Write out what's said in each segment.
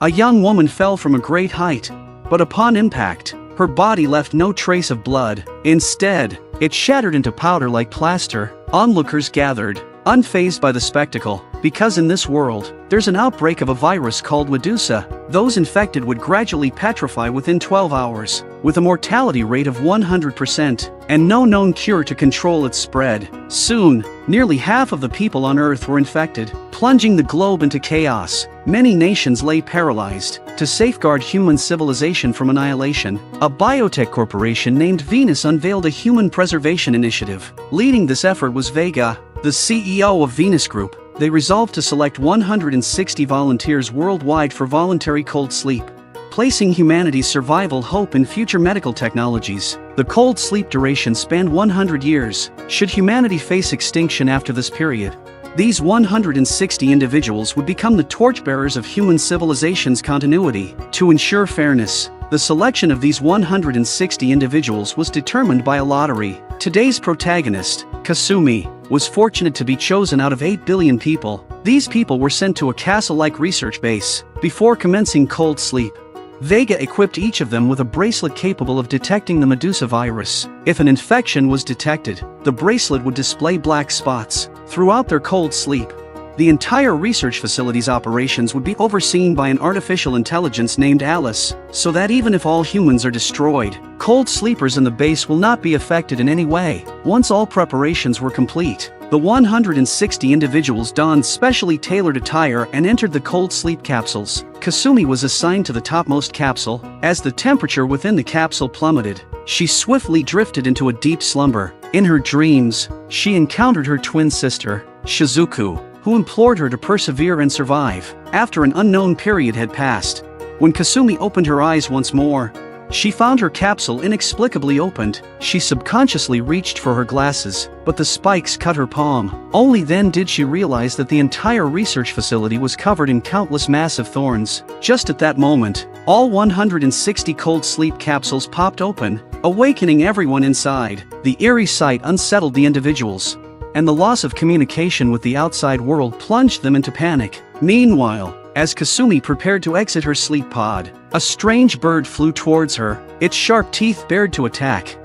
A young woman fell from a great height, but upon impact, her body left no trace of blood. Instead, it shattered into powder like plaster. Onlookers gathered, unfazed by the spectacle, because in this world, there's an outbreak of a virus called Medusa. Those infected would gradually petrify within 12 hours, with a mortality rate of 100%, and no known cure to control its spread. Soon, nearly half of the people on Earth were infected, plunging the globe into chaos. Many nations lay paralyzed. To safeguard human civilization from annihilation, a biotech corporation named Venus unveiled a human preservation initiative. Leading this effort was Vega, the CEO of Venus Group. They resolved to select 160 volunteers worldwide for voluntary cold sleep, placing humanity's survival hope in future medical technologies. The cold sleep duration spanned 100 years. Should humanity face extinction after this period, these 160 individuals would become the torchbearers of human civilization's continuity. To ensure fairness, the selection of these 160 individuals was determined by a lottery. Today's protagonist, Kasumi, was fortunate to be chosen out of 8 billion people. These people were sent to a castle-like research base before commencing cold sleep. Vega equipped each of them with a bracelet capable of detecting the Medusa virus. If an infection was detected, the bracelet would display black spots. Throughout their cold sleep, the entire research facility's operations would be overseen by an artificial intelligence named Alice, so that even if all humans are destroyed, cold sleepers in the base will not be affected in any way. Once all preparations were complete, the 160 individuals donned specially tailored attire and entered the cold sleep capsules. Kasumi was assigned to the topmost capsule. As the temperature within the capsule plummeted, she swiftly drifted into a deep slumber. In her dreams, she encountered her twin sister, Shizuku, who implored her to persevere and survive. After an unknown period had passed, when Kasumi opened her eyes once more, she found her capsule inexplicably opened. She subconsciously reached for her glasses, but the spikes cut her palm. Only then did she realize that the entire research facility was covered in countless massive thorns. Just at that moment, all 160 cold sleep capsules popped open, awakening everyone inside. The eerie sight unsettled the individuals, and the loss of communication with the outside world plunged them into panic. Meanwhile, as Kasumi prepared to exit her sleep pod, a strange bird flew towards her, its sharp teeth bared to attack.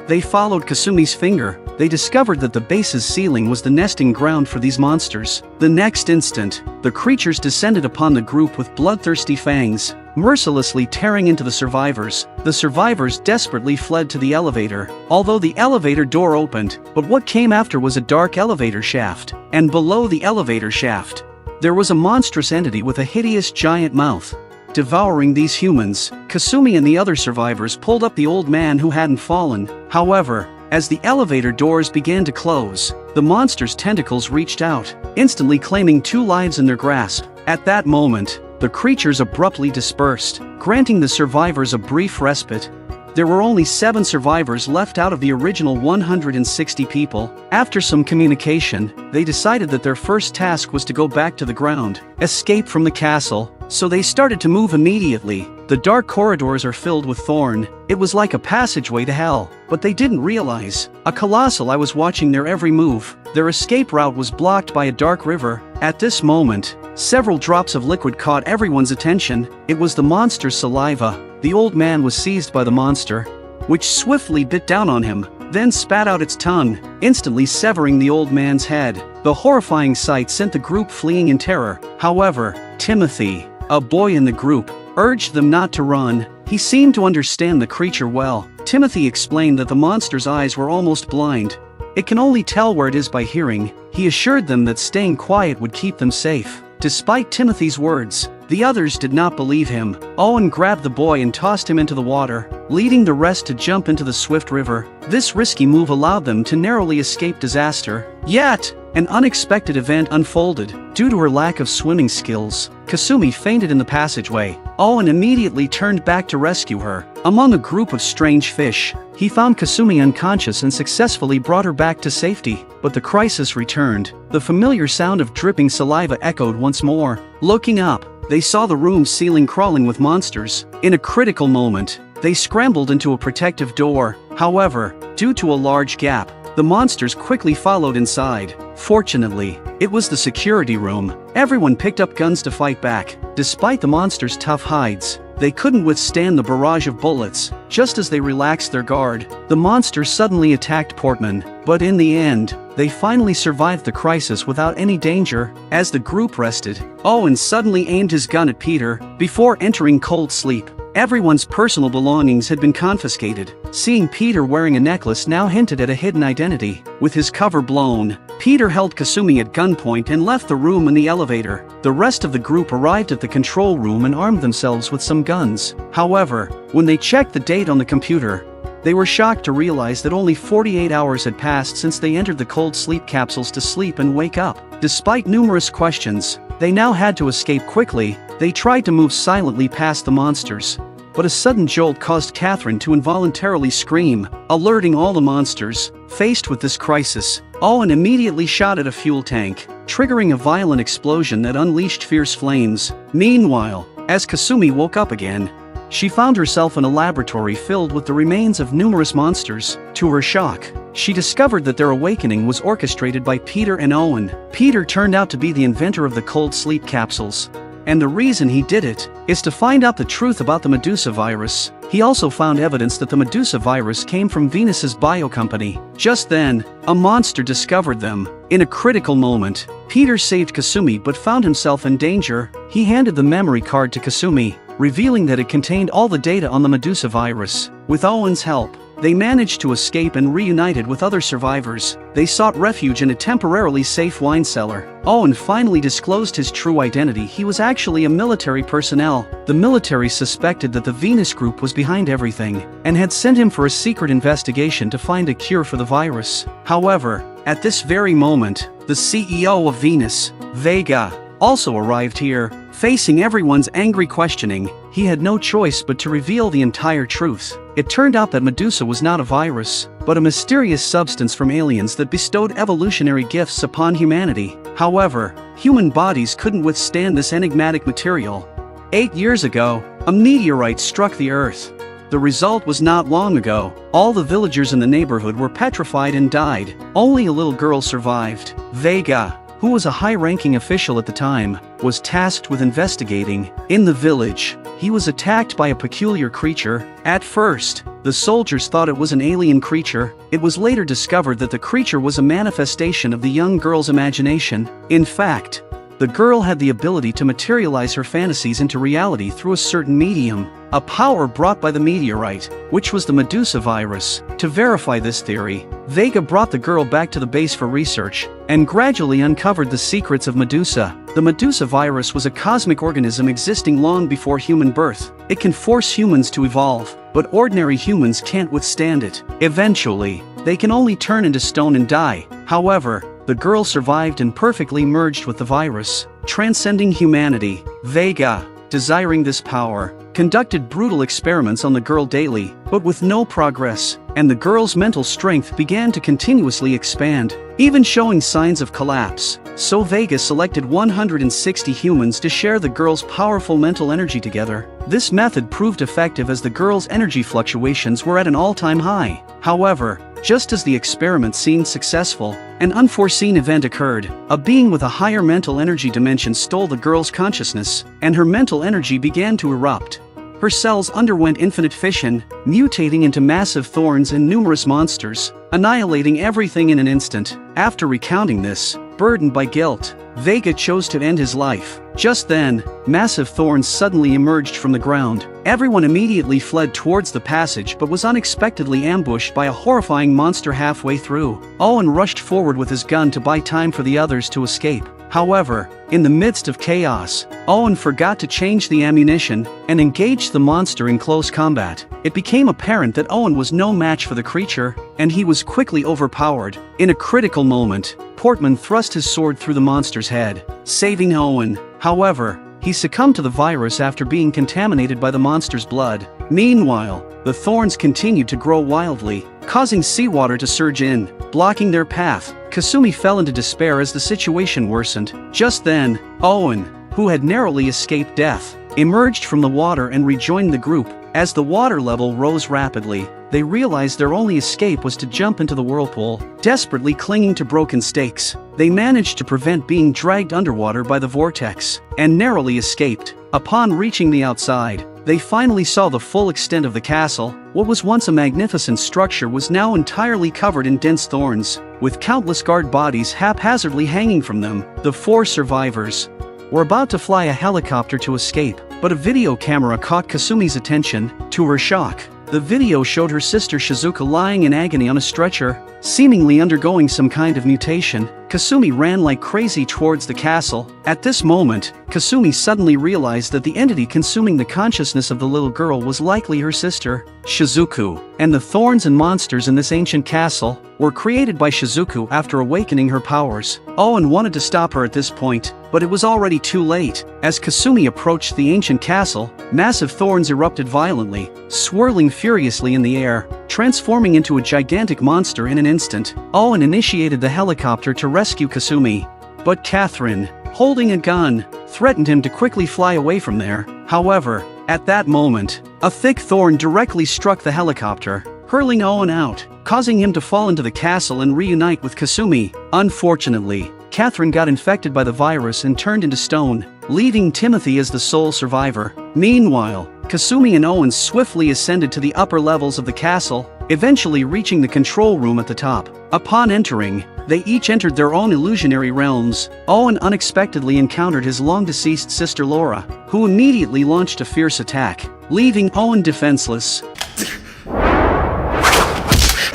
They followed Kasumi's finger. They discovered that the base's ceiling was the nesting ground for these monsters. The next instant, the creatures descended upon the group with bloodthirsty fangs, mercilessly tearing into the survivors. The survivors desperately fled to the elevator, although the elevator door opened, but what came after was a dark elevator shaft. And below the elevator shaft, there was a monstrous entity with a hideous giant mouth, devouring these humans. Kasumi and the other survivors pulled up the old man who hadn't fallen. However, as the elevator doors began to close, the monster's tentacles reached out, instantly claiming 2 lives in their grasp. At that moment, the creatures abruptly dispersed, granting the survivors a brief respite. There were only 7 survivors left out of the original 160 people. After some communication, they decided that their first task was to go back to the ground, escape from the castle, so they started to move immediately. The dark corridors are filled with thorn. It was like a passageway to hell, but they didn't realize a colossal eye was watching their every move. Their escape route was blocked by a dark river. At this moment, several drops of liquid caught everyone's attention. It was the monster's saliva. The old man was seized by the monster, which swiftly bit down on him, then spat out its tongue, instantly severing the old man's head. The horrifying sight sent the group fleeing in terror. However, Timothy, a boy in the group, urged them not to run. He seemed to understand the creature well. Timothy explained that the monster's eyes were almost blind. It can only tell where it is by hearing. He assured them that staying quiet would keep them safe. Despite Timothy's words, the others did not believe him. Owen grabbed the boy and tossed him into the water, leading the rest to jump into the swift river. This risky move allowed them to narrowly escape disaster. Yet, an unexpected event unfolded. Due to her lack of swimming skills, Kasumi fainted in the passageway. Owen immediately turned back to rescue her. Among a group of strange fish, he found Kasumi unconscious and successfully brought her back to safety. But the crisis returned. The familiar sound of dripping saliva echoed once more. Looking up, they saw the room ceiling crawling with monsters. In a critical moment, they scrambled into a protective door. However, due to a large gap, the monsters quickly followed inside. Fortunately, it was the security room. Everyone picked up guns to fight back. Despite the monsters' tough hides, they couldn't withstand the barrage of bullets. Just as they relaxed their guard, the monsters suddenly attacked Portman, but in the end, they finally survived the crisis without any danger. As the group rested, Owen suddenly aimed his gun at Peter before entering cold sleep. Everyone's personal belongings had been confiscated. Seeing Peter wearing a necklace now hinted at a hidden identity. With his cover blown, Peter held Kasumi at gunpoint and left the room in the elevator. The rest of the group arrived at the control room and armed themselves with some guns. However, when they checked the date on the computer, they were shocked to realize that only 48 hours had passed since they entered the cold sleep capsules to sleep and wake up. Despite numerous questions, they now had to escape quickly. They tried to move silently past the monsters, but a sudden jolt caused Catherine to involuntarily scream, alerting all the monsters. Faced with this crisis, Owen immediately shot at a fuel tank, triggering a violent explosion that unleashed fierce flames. Meanwhile, as Kasumi woke up again, she found herself in a laboratory filled with the remains of numerous monsters. To her shock, she discovered that their awakening was orchestrated by Peter and Owen. Peter turned out to be the inventor of the cold sleep capsules, and the reason he did it is to find out the truth about the Medusa virus. He also found evidence that the Medusa virus came from Venus's bio company. Just then, a monster discovered them. In a critical moment, Peter saved Kasumi but found himself in danger. He handed the memory card to Kasumi, revealing that it contained all the data on the Medusa virus. With Owen's help, they managed to escape and reunited with other survivors. They sought refuge in a temporarily safe wine cellar. Owen finally disclosed his true identity. He was actually a military personnel. The military suspected that the Venus group was behind everything, and had sent him for a secret investigation to find a cure for the virus. However, at this very moment, the CEO of Venus, Vega, also arrived here. Facing everyone's angry questioning, he had no choice but to reveal the entire truth. It turned out that Medusa was not a virus, but a mysterious substance from aliens that bestowed evolutionary gifts upon humanity. However, human bodies couldn't withstand this enigmatic material. 8 years ago, a meteorite struck the Earth. The result was not long ago. All the villagers in the neighborhood were petrified and died. Only a little girl survived. Vega, who was a high-ranking official at the time, was tasked with investigating. In the village, he was attacked by a peculiar creature. At first, the soldiers thought it was an alien creature. It was later discovered that the creature was a manifestation of the young girl's imagination. In fact, the girl had the ability to materialize her fantasies into reality through a certain medium, a power brought by the meteorite, which was the Medusa virus. To verify this theory, Vega brought the girl back to the base for research, and gradually uncovered the secrets of Medusa. The Medusa virus was a cosmic organism existing long before human birth. It can force humans to evolve, but ordinary humans can't withstand it. Eventually, they can only turn into stone and die. However, the girl survived and perfectly merged with the virus, transcending humanity. Vega, desiring this power, conducted brutal experiments on the girl daily, but with no progress, and the girl's mental strength began to continuously expand, even showing signs of collapse. So Vega selected 160 humans to share the girl's powerful mental energy together. This method proved effective as the girl's energy fluctuations were at an all-time high. However, just as the experiment seemed successful, an unforeseen event occurred. A being with a higher mental energy dimension stole the girl's consciousness, and her mental energy began to erupt. Her cells underwent infinite fission, mutating into massive thorns and numerous monsters, annihilating everything in an instant. After recounting this, burdened by guilt, Vega chose to end his life. Just then, massive thorns suddenly emerged from the ground. Everyone immediately fled towards the passage but was unexpectedly ambushed by a horrifying monster halfway through. Owen rushed forward with his gun to buy time for the others to escape. However, in the midst of chaos, Owen forgot to change the ammunition and engaged the monster in close combat. It became apparent that Owen was no match for the creature, and he was quickly overpowered. In a critical moment, Portman thrust his sword through the monster's head, saving Owen. However, he succumbed to the virus after being contaminated by the monster's blood. Meanwhile, the thorns continued to grow wildly, causing seawater to surge in, blocking their path. Kasumi fell into despair as the situation worsened. Just then, Owen, who had narrowly escaped death, emerged from the water and rejoined the group. As the water level rose rapidly, they realized their only escape was to jump into the whirlpool, desperately clinging to broken stakes. They managed to prevent being dragged underwater by the vortex, and narrowly escaped. Upon reaching the outside, they finally saw the full extent of the castle. What was once a magnificent structure was now entirely covered in dense thorns, with countless guard bodies haphazardly hanging from them. The 4 survivors were about to fly a helicopter to escape, but a video camera caught Kasumi's attention. To her shock, the video showed her sister Shizuku lying in agony on a stretcher, seemingly undergoing some kind of mutation. Kasumi ran like crazy towards the castle. At this moment, Kasumi suddenly realized that the entity consuming the consciousness of the little girl was likely her sister, Shizuku, and the thorns and monsters in this ancient castle were created by Shizuku after awakening her powers. Owen wanted to stop her at this point, but it was already too late. As Kasumi approached the ancient castle, massive thorns erupted violently, swirling furiously in the air, transforming into a gigantic monster in an instant. Owen initiated the helicopter to rescue Kasumi, but Catherine, holding a gun, threatened him to quickly fly away from there. However, at that moment, a thick thorn directly struck the helicopter, hurling Owen out, causing him to fall into the castle and reunite with Kasumi. Unfortunately, Catherine got infected by the virus and turned into stone, leaving Timothy as the sole survivor. Meanwhile, Kasumi and Owen swiftly ascended to the upper levels of the castle, eventually reaching the control room at the top. Upon entering, they each entered their own illusionary realms. Owen unexpectedly encountered his long-deceased sister Laura, who immediately launched a fierce attack, leaving Owen defenseless.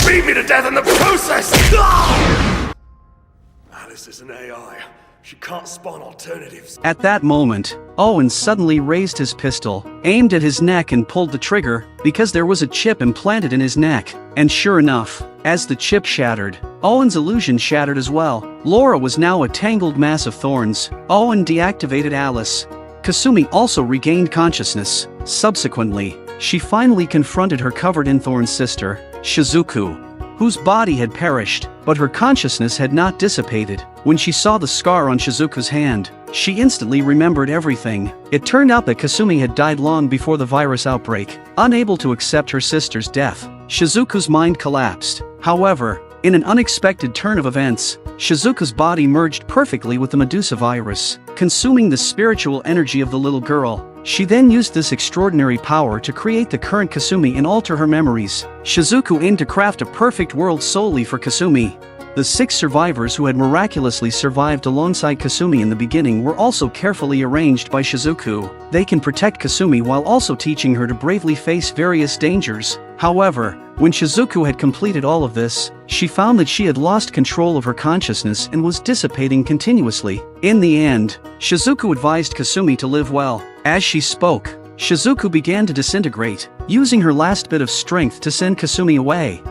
Beat me to death in the process! Alice is an AI. She can't spawn alternatives. At that moment, Owen suddenly raised his pistol, aimed at his neck and pulled the trigger, because there was a chip implanted in his neck. And sure enough, as the chip shattered, Owen's illusion shattered as well. Laura was now a tangled mass of thorns. Owen deactivated Alice. Kasumi also regained consciousness. Subsequently, she finally confronted her covered in thorns sister, Shizuku, whose body had perished, but her consciousness had not dissipated. When she saw the scar on Shizuku's hand, she instantly remembered everything. It turned out that Kasumi had died long before the virus outbreak. Unable to accept her sister's death, Shizuku's mind collapsed. However, in an unexpected turn of events, Shizuku's body merged perfectly with the Medusa virus, consuming the spiritual energy of the little girl. She then used this extraordinary power to create the current Kasumi and alter her memories. Shizuku aimed to craft a perfect world solely for Kasumi. The 6 survivors who had miraculously survived alongside Kasumi in the beginning were also carefully arranged by Shizuku. They can protect Kasumi while also teaching her to bravely face various dangers. However, when Shizuku had completed all of this, she found that she had lost control of her consciousness and was dissipating continuously. In the end, Shizuku advised Kasumi to live well. As she spoke, Shizuku began to disintegrate, using her last bit of strength to send Kasumi away.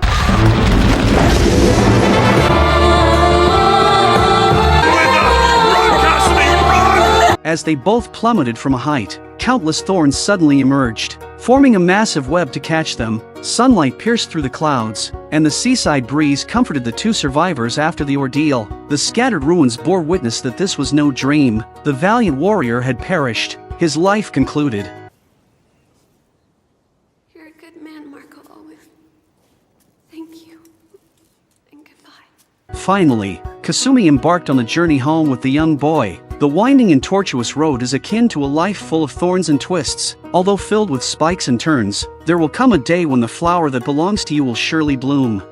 As they both plummeted from a height, countless thorns suddenly emerged, forming a massive web to catch them. Sunlight pierced through the clouds, and the seaside breeze comforted the 2 survivors after the ordeal. The scattered ruins bore witness that this was no dream. The valiant warrior had perished, his life concluded. You're a good man, Marco Owen. Thank you. And goodbye. Finally, Kasumi embarked on the journey home with the young boy. The winding and tortuous road is akin to a life full of thorns and twists. Although filled with spikes and turns, there will come a day when the flower that belongs to you will surely bloom.